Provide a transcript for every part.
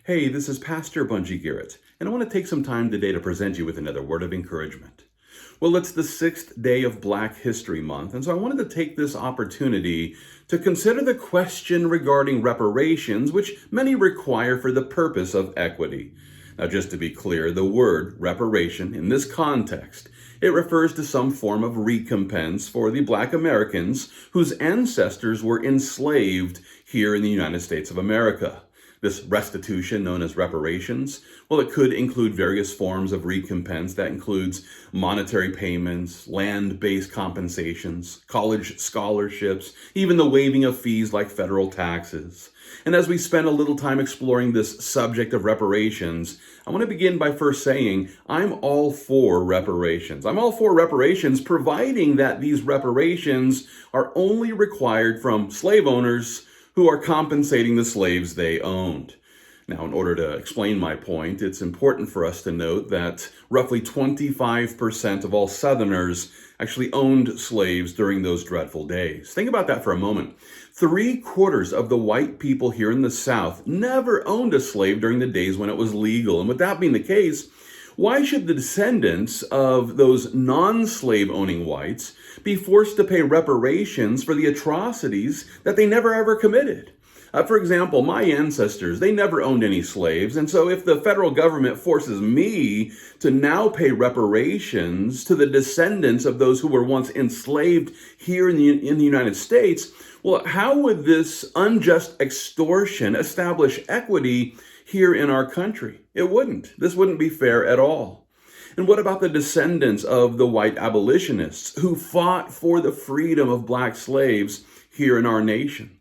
Hey, this is Pastor Bunjee Garrett, and I want to take some time today to present you with another word of encouragement. Well, it's the 6th day of Black History Month, and so I wanted to take this opportunity to consider the question regarding reparations, which many require for the purpose of equity. Now, just to be clear, the word reparation in this context, it refers to some form of recompense for the Black Americans whose ancestors were enslaved here in the United States of America. This restitution, known as reparations, well, it could include various forms of recompense. That includes monetary payments, land-based compensations, college scholarships, even the waiving of fees like federal taxes. And as we spend a little time exploring this subject of reparations, I want to begin by first saying I'm all for reparations. I'm all for reparations, providing that these reparations are only required from slave owners who are compensating the slaves they owned. Now, in order to explain my point, it's important for us to note that roughly 25% of all Southerners actually owned slaves during those dreadful days. Think about that for a moment. 3/4 of the white people here in the South never owned a slave during the days when it was legal. And with that being the case, why should the descendants of those non-slave owning whites be forced to pay reparations for the atrocities that they never ever committed? For example, my ancestors, they never owned any slaves. And so if the federal government forces me to now pay reparations to the descendants of those who were once enslaved here in the United States, well, how would this unjust extortion establish equity here in our country? It wouldn't. This wouldn't be fair at all. And what about the descendants of the white abolitionists who fought for the freedom of Black slaves here in our nation?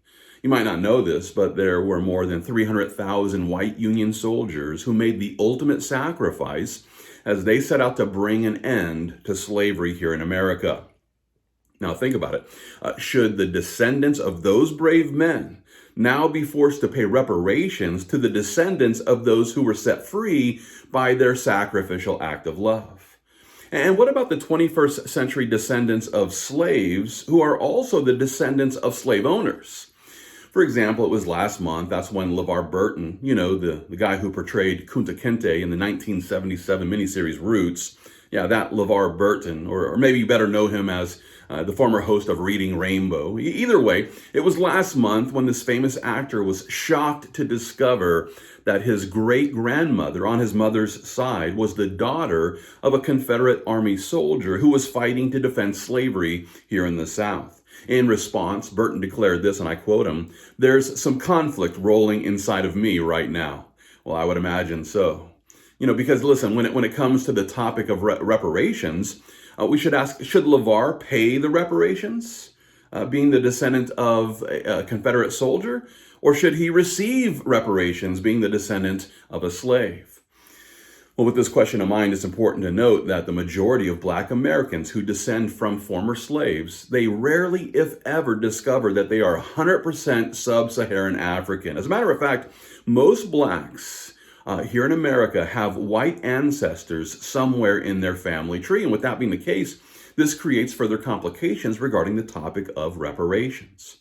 You might not know this, but there were more than 300,000 white Union soldiers who made the ultimate sacrifice as they set out to bring an end to slavery here in America. Now think about it. Should the descendants of those brave men now be forced to pay reparations to the descendants of those who were set free by their sacrificial act of love? And what about the 21st century descendants of slaves who are also the descendants of slave owners? For example, it was last month, that's when LeVar Burton, the guy who portrayed Kunta Kinte in the 1977 miniseries Roots, that LeVar Burton, or maybe you better know him as the former host of Reading Rainbow. Either way, it was last month when this famous actor was shocked to discover that his great-grandmother on his mother's side was the daughter of a Confederate Army soldier who was fighting to defend slavery here in the South. In response, Burton declared this, and I quote him, "There's some conflict rolling inside of me right now." Well, I would imagine so. Because listen, when it comes to the topic of reparations, we should ask, should LeVar pay the reparations, being the descendant of a Confederate soldier? Or should he receive reparations, being the descendant of a slave? Well, with this question in mind, it's important to note that the majority of Black Americans who descend from former slaves, they rarely, if ever, discover that they are 100% sub-Saharan African. As a matter of fact, most Blacks here in America have white ancestors somewhere in their family tree. And with that being the case, this creates further complications regarding the topic of reparations.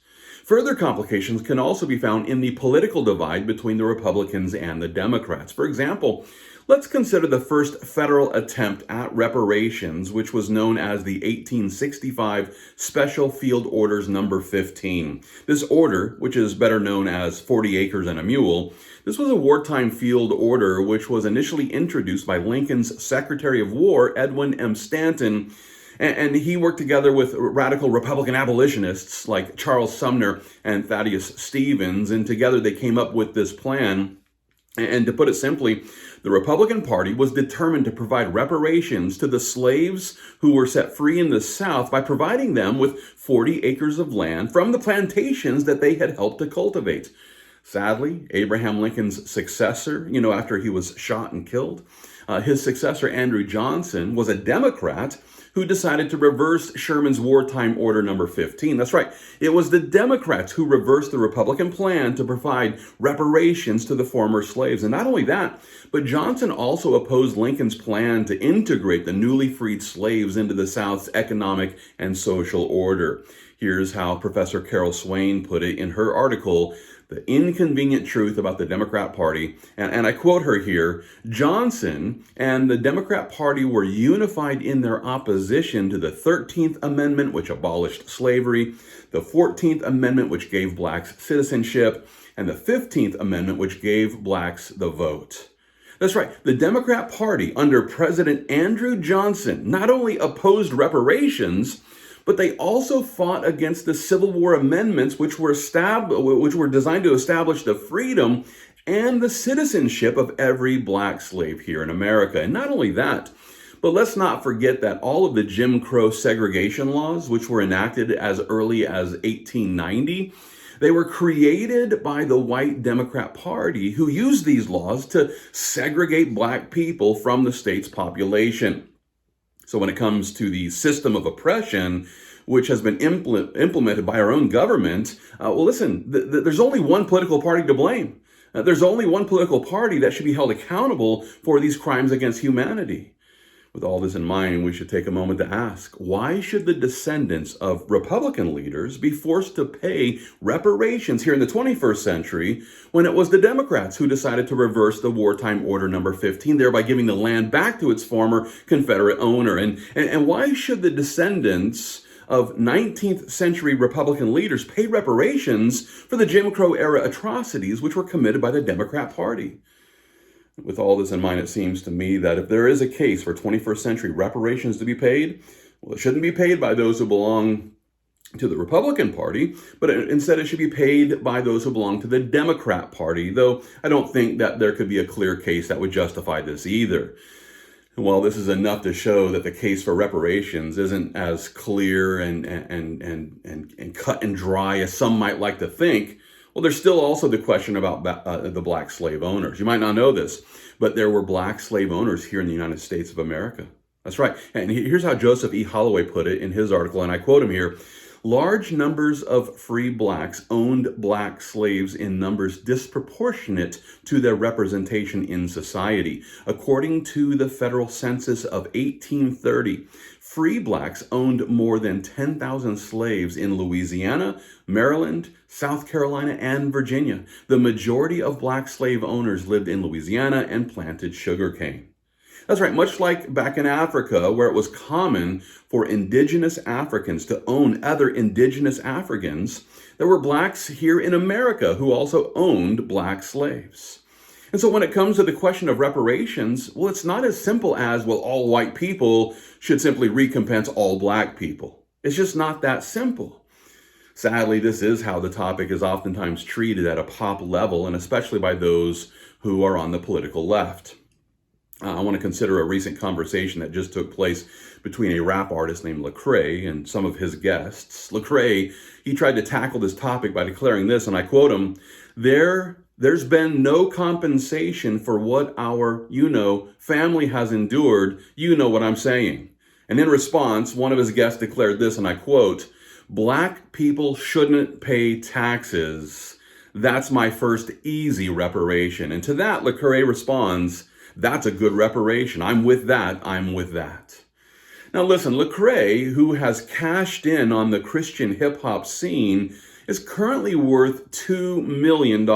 Further complications can also be found in the political divide between the Republicans and the Democrats. For example, let's consider the first federal attempt at reparations, which was known as the 1865 Special Field Orders Number 15. This order, which is better known as 40 Acres and a Mule, this was a wartime field order which was initially introduced by Lincoln's Secretary of War, Edwin M. Stanton, and he worked together with radical Republican abolitionists like Charles Sumner and Thaddeus Stevens, and together they came up with this plan. And to put it simply, the Republican Party was determined to provide reparations to the slaves who were set free in the South by providing them with 40 acres of land from the plantations that they had helped to cultivate. Sadly, Abraham Lincoln's successor, after he was shot and killed, his successor, Andrew Johnson, was a Democrat who decided to reverse Sherman's wartime order number 15. That's right. It was the Democrats who reversed the Republican plan to provide reparations to the former slaves. And not only that, but Johnson also opposed Lincoln's plan to integrate the newly freed slaves into the South's economic and social order. Here's how Professor Carol Swain put it in her article, the inconvenient truth about the Democrat Party. And I quote her here, Johnson and the Democrat Party were unified in their opposition to the 13th Amendment, which abolished slavery, the 14th Amendment, which gave blacks citizenship, and the 15th Amendment, which gave blacks the vote. That's right. The Democrat Party under President Andrew Johnson not only opposed reparations, but they also fought against the Civil War amendments, which were designed to establish the freedom and the citizenship of every black slave here in America. And not only that, but let's not forget that all of the Jim Crow segregation laws, which were enacted as early as 1890, they were created by the white Democrat Party, who used these laws to segregate black people from the state's population. So when it comes to the system of oppression, which has been implemented by our own government, there's only one political party to blame. There's only one political party that should be held accountable for these crimes against humanity. With all this in mind, we should take a moment to ask, why should the descendants of Republican leaders be forced to pay reparations here in the 21st century when it was the Democrats who decided to reverse the wartime order number 15, thereby giving the land back to its former Confederate owner? And why should the descendants of 19th century Republican leaders pay reparations for the Jim Crow era atrocities which were committed by the Democrat Party? With all this in mind, it seems to me that if there is a case for 21st century reparations to be paid, well, it shouldn't be paid by those who belong to the Republican Party, but instead it should be paid by those who belong to the Democrat Party, though I don't think that there could be a clear case that would justify this either. And while this is enough to show that the case for reparations isn't as clear and cut and dry as some might like to think, well, there's still also the question about the black slave owners. You might not know this, but there were black slave owners here in the United States of America. That's right. And here's how Joseph E. Holloway put it in his article, and I quote him here. Large numbers of free blacks owned black slaves in numbers disproportionate to their representation in society. According to the federal census of 1830, free blacks owned more than 10,000 slaves in Louisiana, Maryland, South Carolina, and Virginia. The majority of black slave owners lived in Louisiana and planted sugarcane. That's right, much like back in Africa, where it was common for indigenous Africans to own other indigenous Africans, there were blacks here in America who also owned black slaves. And so when it comes to the question of reparations, well, it's not as simple as, well, all white people should simply recompense all black people. It's just not that simple. Sadly, this is how the topic is oftentimes treated at a pop level, and especially by those who are on the political left. I want to consider a recent conversation that just took place between a rap artist named Lecrae and some of his guests. Lecrae, he tried to tackle this topic by declaring this, and I quote him, There's been no compensation for what our, family has endured. You know what I'm saying. And in response, one of his guests declared this, and I quote, Black people shouldn't pay taxes. That's my first easy reparation. And to that, Lecrae responds, that's a good reparation. I'm with that. Now listen, Lecrae, who has cashed in on the Christian hip hop scene, is currently worth $2 million.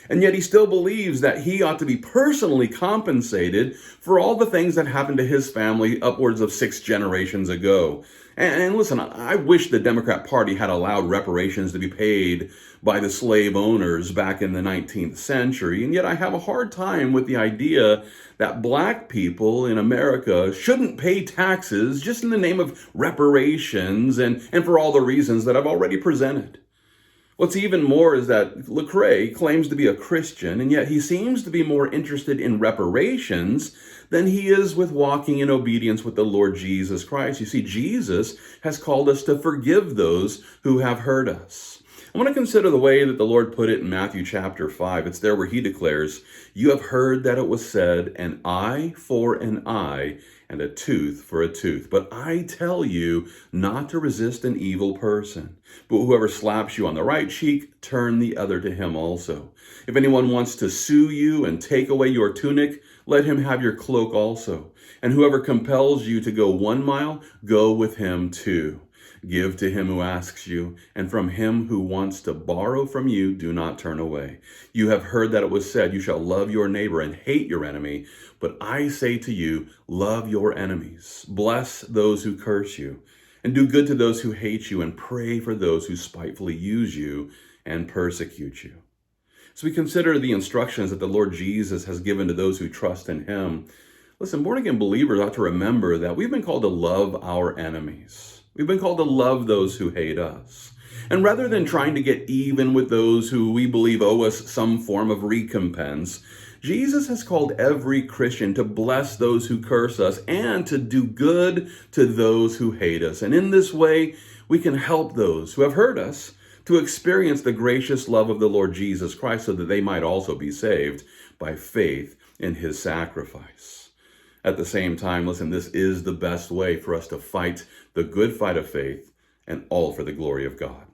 And yet he still believes that he ought to be personally compensated for all the things that happened to his family upwards of 6 generations ago. And listen, I wish the Democrat Party had allowed reparations to be paid by the slave owners back in the 19th century. And yet I have a hard time with the idea that black people in America shouldn't pay taxes just in the name of reparations and for all the reasons that I've already presented. What's even more is that Lecrae claims to be a Christian, and yet he seems to be more interested in reparations than he is with walking in obedience with the Lord Jesus Christ. You see, Jesus has called us to forgive those who have hurt us. I want to consider the way that the Lord put it in Matthew chapter 5. It's there where he declares, you have heard that it was said, an eye for an eye and a tooth for a tooth. But I tell you not to resist an evil person. But whoever slaps you on the right cheek, turn the other to him also. If anyone wants to sue you and take away your tunic, let him have your cloak also. And whoever compels you to go 1 mile, go with him 2. Give to him who asks you, and from him who wants to borrow from you, do not turn away. You have heard that it was said, you shall love your neighbor and hate your enemy. But I say to you, love your enemies, bless those who curse you, and do good to those who hate you, and pray for those who spitefully use you and persecute you. So we consider the instructions that the Lord Jesus has given to those who trust in him. Listen, born-again believers ought to remember that we've been called to love our enemies. We've been called to love those who hate us. And rather than trying to get even with those who we believe owe us some form of recompense, Jesus has called every Christian to bless those who curse us and to do good to those who hate us. And in this way, we can help those who have hurt us to experience the gracious love of the Lord Jesus Christ so that they might also be saved by faith in his sacrifice. At the same time, listen, this is the best way for us to fight the good fight of faith, and all for the glory of God.